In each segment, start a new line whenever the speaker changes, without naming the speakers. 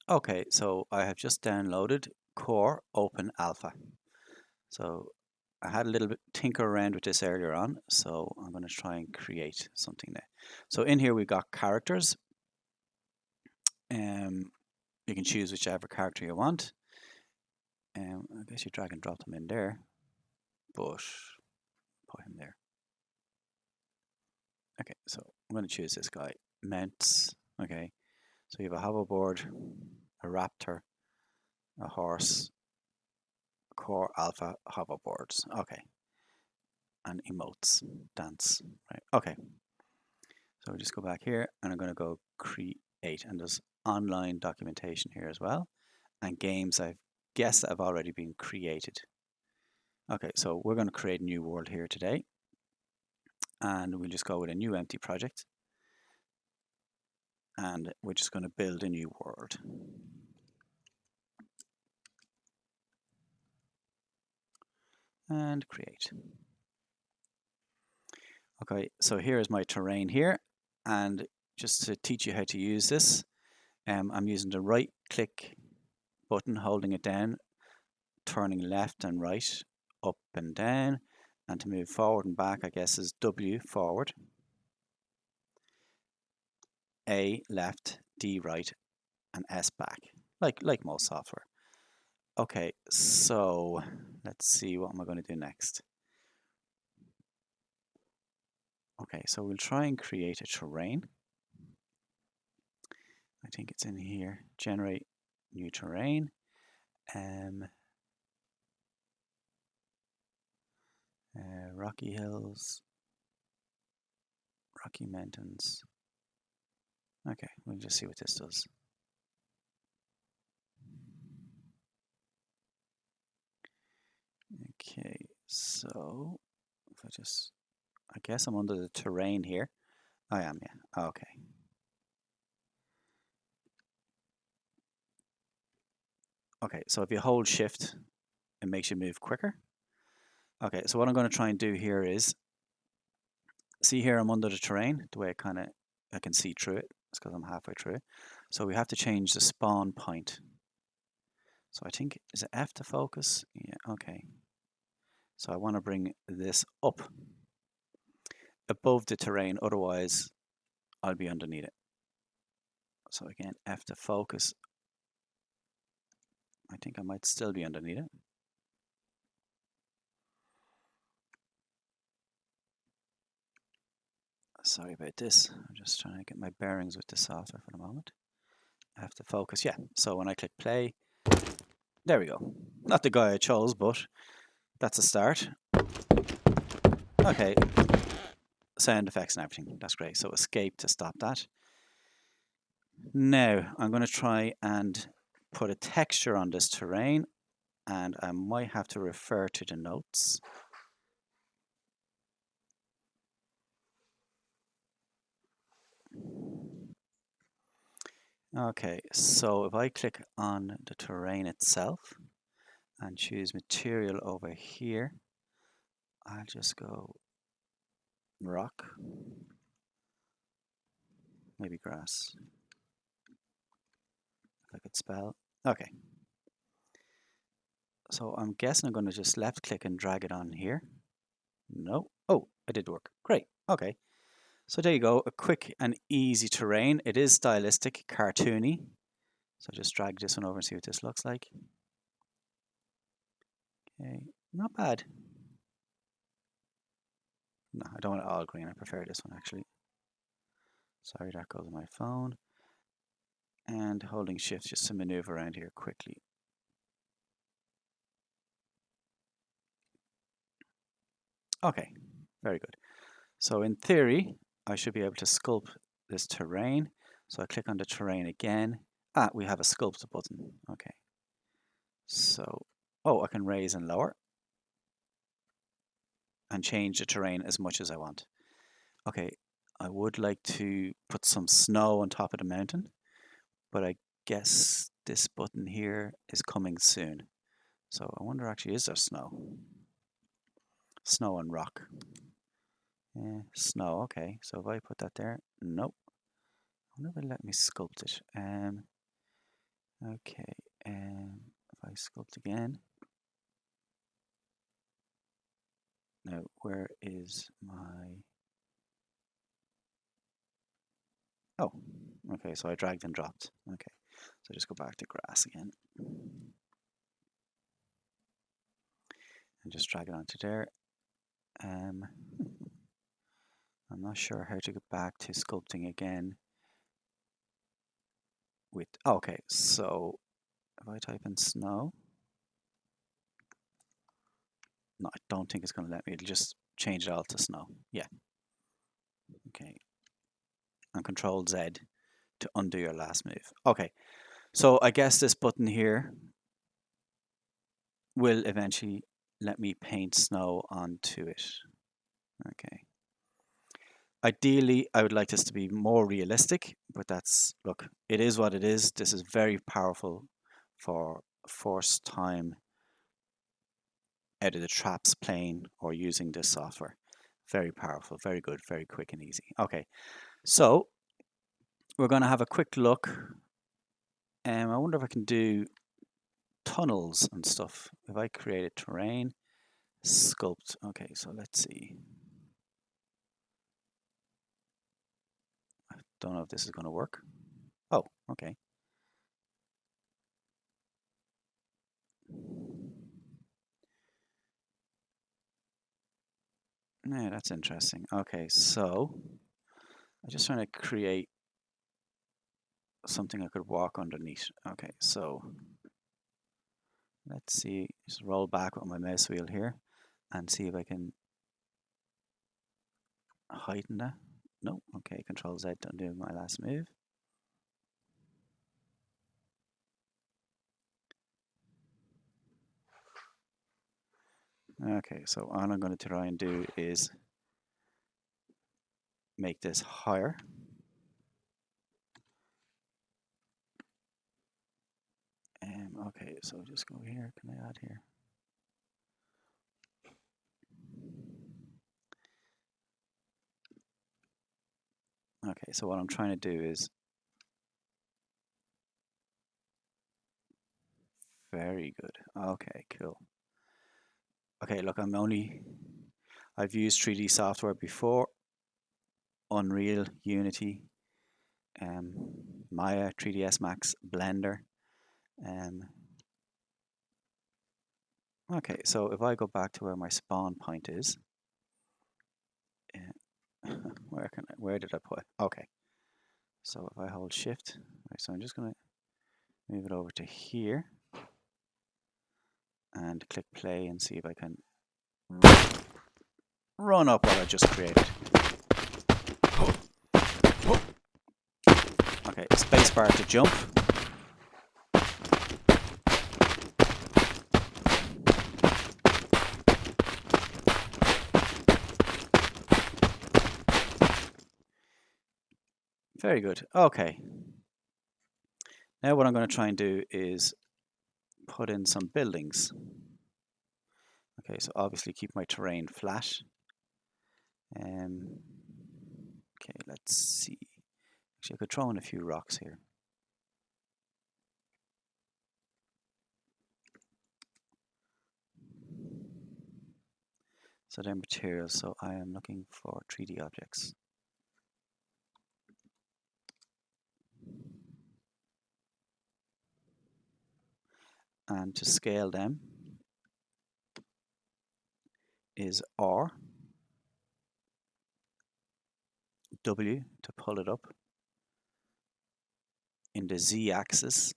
Okay, so I have just downloaded Core Open Alpha. So I had a little bit tinker around with this earlier on, so I'm going to try and create something there. So in here we got characters. You can choose whichever character you want. I guess you drag and drop them in there, but put him there. Okay, so I'm going to choose this guy. Mounts. Okay, so you have a hoverboard, a raptor, a horse, Core Alpha hoverboards. Okay, and emotes, dance. Right. Okay, so we just go back here, and I'm going to go create, and there's online documentation here as well, and games I've guessed have already been created. Okay, so we're going to create a new world here today, and we'll just go with a new empty project, and we're just going to build a new world. And create. Okay, so here is my terrain here, and just to teach you how to use this, I'm using the right click button, holding it down, turning left and right, up and down, and to move forward and back, I guess, is W forward, A left, D right, and S back, like most software. Okay, so let's see, what am I going to do next? Okay, so we'll try and create a terrain. I think it's in here, generate new terrain. Rocky hills, Rocky Mountains. Okay, we'll just see what this does. Okay, so if I guess I'm under the terrain here. I am, yeah. Okay. Okay, so if you hold shift, it makes you move quicker. Okay, so what I'm going to try and do here is, see here I'm under the terrain, the way I can see through it. It's because I'm halfway through it. So we have to change the spawn point. So I think, is it F to focus? Yeah, okay. So I want to bring this up above the terrain, otherwise I'll be underneath it. So again, F to focus. I think I might still be underneath it. Sorry about this. I'm just trying to get my bearings with the software for the moment. F to focus, yeah. So when I click play, there we go. Not the guy I chose, but that's a start. Okay, sound effects and everything. That's great. So escape to stop that. Now I'm going to try and put a texture on this terrain, and I might have to refer to the notes. Okay, so if I click on the terrain itself and choose material over here, I'll just go rock, maybe grass, if I could spell. Okay, so I'm guessing I'm going to just left click and drag it on here. No, oh, it did work. Great, okay. So there you go, a quick and easy terrain. It is stylistic, cartoony. So just drag this one over and see what this looks like. Okay, not bad. No, I don't want it all green. I prefer this one actually. Sorry, that goes on my phone. And holding shift just to maneuver around here quickly. Okay, very good. So in theory, I should be able to sculpt this terrain. So I click on the terrain again. Ah, we have a sculpt button. Okay. So, oh, I can raise and lower and change the terrain as much as I want. Okay, I would like to put some snow on top of the mountain, but I guess this button here is coming soon. So I wonder actually, is there snow? Snow and rock. Yeah, snow, okay. So if I put that there, nope. I wonder if it'll let me sculpt it. Okay, if I sculpt again. Now, where is my... Oh, okay, so I dragged and dropped. Okay, so just go back to grass again. And just drag it onto there. I'm not sure how to get back to sculpting again with... Oh, okay, so if I type in snow... No, I don't think it's going to let me. It'll just change it all to snow. Yeah. Okay. And Control Z to undo your last move. Okay. So I guess this button here will eventually let me paint snow onto it. Okay. Ideally, I would like this to be more realistic, but that's, look, it is what it is. This is very powerful for first time out of the traps plane or using this software. Very powerful, very good, very quick and easy. Okay, so we're going to have a quick look. I wonder if I can do tunnels and stuff. If I create a terrain, sculpt. Okay, so let's see. I don't know if this is going to work. Oh, okay. Yeah, that's interesting. Okay, so I'm just trying to create something I could walk underneath. Okay, so let's see. Just roll back with my mouse wheel here and see if I can heighten that. No, okay, Control Z to undo my last move. Okay, so all I'm going to try and do is make this higher. Okay, so just go here. Can I add here? Okay, so what I'm trying to do is very good. Okay, cool. Okay, look, I've used 3D software before. Unreal, Unity, Maya, 3ds Max, Blender. Okay, so if I go back to where my spawn point is, where did I put? Okay, so if I hold Shift, right, so I'm just gonna move it over to here and click play and see if I can run up what I just created. Okay, spacebar to jump. Very good. Okay. Now what I'm going to try and do is put in some buildings. Okay, so obviously keep my terrain flat. Okay, let's see. Actually, I could throw in a few rocks here. So they're materials, so I am looking for 3D objects. And to scale them is R, W to pull it up. In the Z axis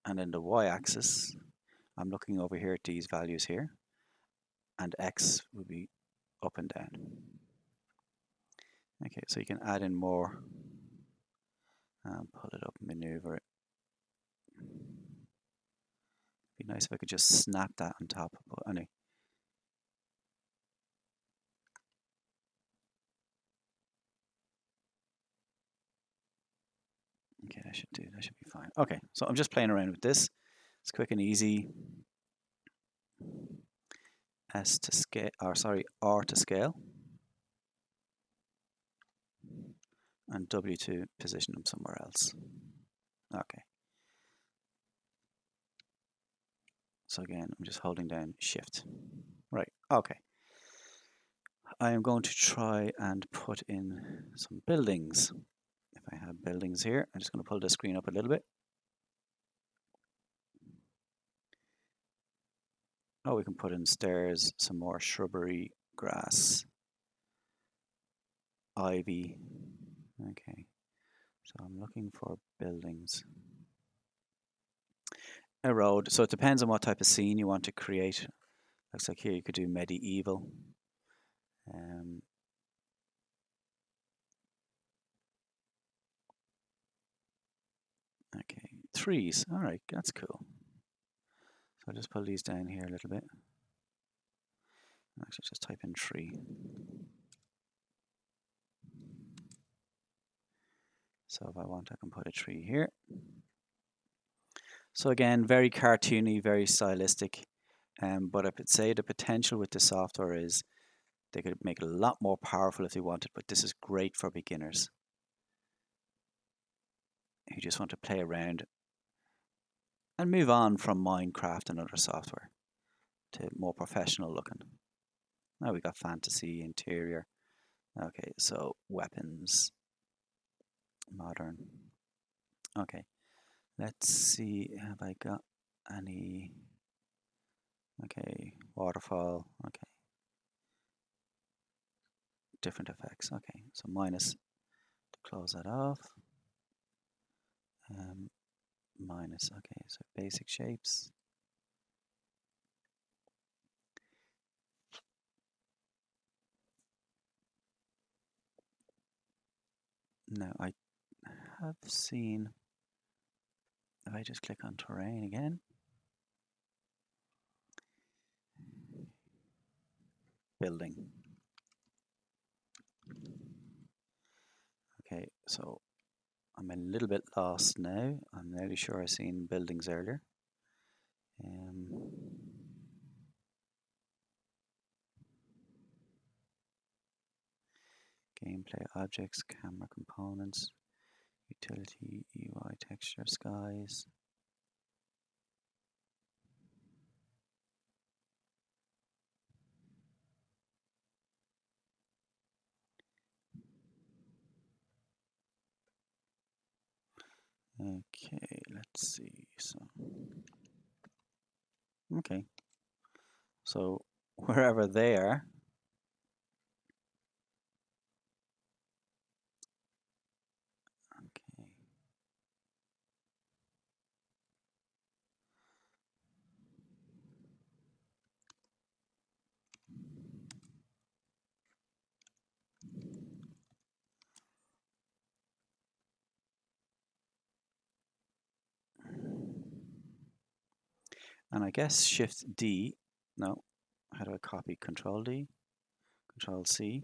and in the Y axis, I'm looking over here at these values here, and X would be up and down. Okay, so you can add in more and pull it up, maneuver it. Be nice if I could just snap that on top, but anyway. Okay, that should be fine. Okay, so I'm just playing around with this. It's quick and easy. S to scale, or sorry, R to scale. And W to position them somewhere else. Okay. So again, I'm just holding down Shift. Right, okay. I am going to try and put in some buildings. If I have buildings here, I'm just going to pull the screen up a little bit. Oh, we can put in stairs, some more shrubbery, grass, ivy. Okay, so I'm looking for buildings. A road, so it depends on what type of scene you want to create. Looks like here you could do medieval. Okay, trees, all right, that's cool. So I'll just pull these down here a little bit. Actually, just type in tree. So if I want, I can put a tree here. So again, very cartoony, very stylistic. But I would say the potential with the software is they could make it a lot more powerful if they wanted, but this is great for beginners who just want to play around and move on from Minecraft and other software to more professional looking. Now we got fantasy, interior. Okay, so weapons, modern. Okay, let's see, have I got any? Okay, waterfall. Okay, different effects. Okay, so minus to close that off. Minus. Okay, so basic shapes. Now I have seen, if I just click on terrain again, building. Okay, so I'm a little bit lost now. I'm nearly sure I've seen buildings earlier. Gameplay objects, camera components, utility, UI, texture, skies. Okay, let's see. So, okay. So wherever they are, okay. And I guess Shift D, no, how do I copy? Control D, Control C.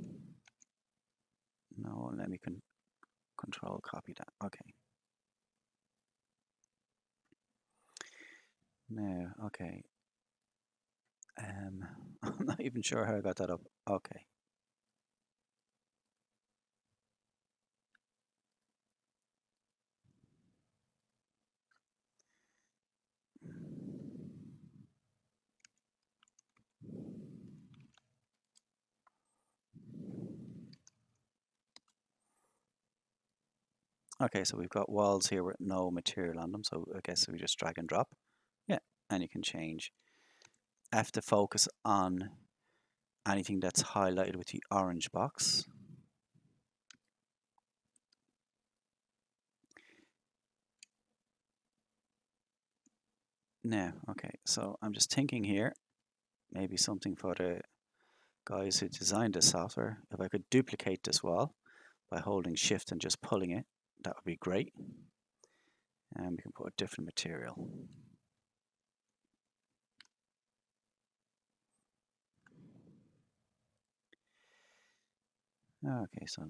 No, let me control copy that. Okay. Now, okay. I'm not even sure how I got that up. Okay. Okay, so we've got walls here with no material on them, so I guess we just drag and drop. Yeah, and you can change. F to focus on anything that's highlighted with the orange box. Now, okay, so I'm just thinking here, maybe something for the guys who designed this software. If I could duplicate this wall by holding Shift and just pulling it, that would be great. And we can put a different material. Okay, so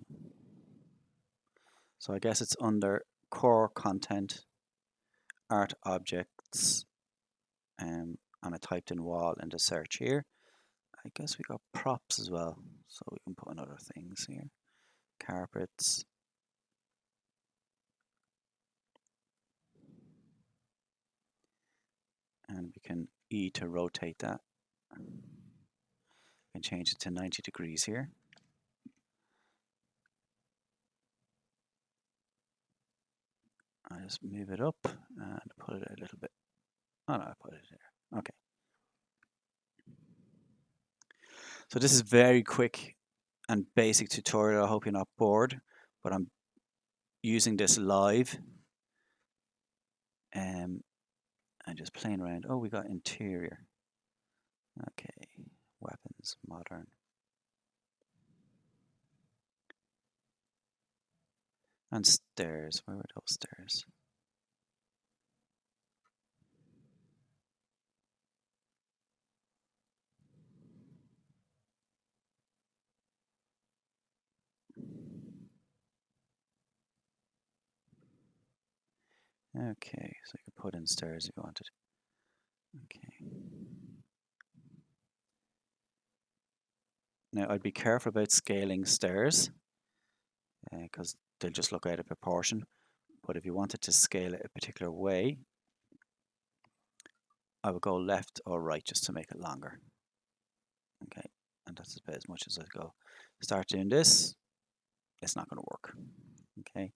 I guess it's under core content, art objects, and I typed in wall in the search here. I guess we got props as well, so we can put in other things here. Carpets. And we can E to rotate that. And change it to 90 degrees here. I just move it up and put it a little bit. Oh no, I put it there. Okay. So this is very quick and basic tutorial. I hope you're not bored, but I'm using this live and just playing around. Oh, we got interior. Okay, weapons, modern. And stairs. Where were those stairs? Okay, so you can put in stairs if you wanted. Okay. Now I'd be careful about scaling stairs because they'll just look out of proportion. But if you wanted to scale it a particular way, I would go left or right just to make it longer. Okay, and that's about as much as I go. Start doing this, it's not going to work. Okay,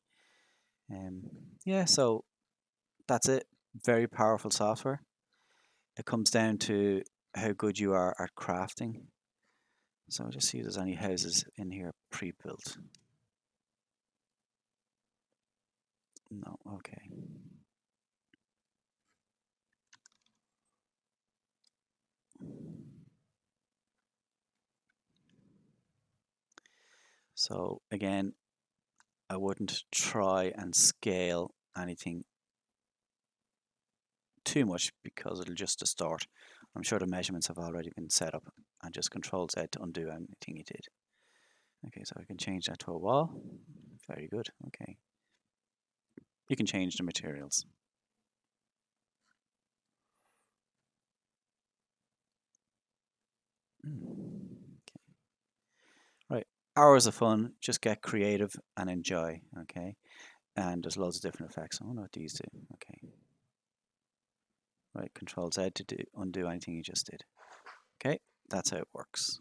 yeah, so that's it. Very powerful software. It comes down to how good you are at crafting. So I'll just see if there's any houses in here pre-built. No, okay. So again, I wouldn't try and scale anything too much because it'll just distort. I'm sure the measurements have already been set up and just Control Z to undo anything you did. Okay, so I can change that to a wall. Very good, okay. You can change the materials. Okay. Right, hours of fun, just get creative and enjoy, okay? And there's loads of different effects. I wonder what these do, okay. Right, Control Z to undo anything you just did. Okay, that's how it works.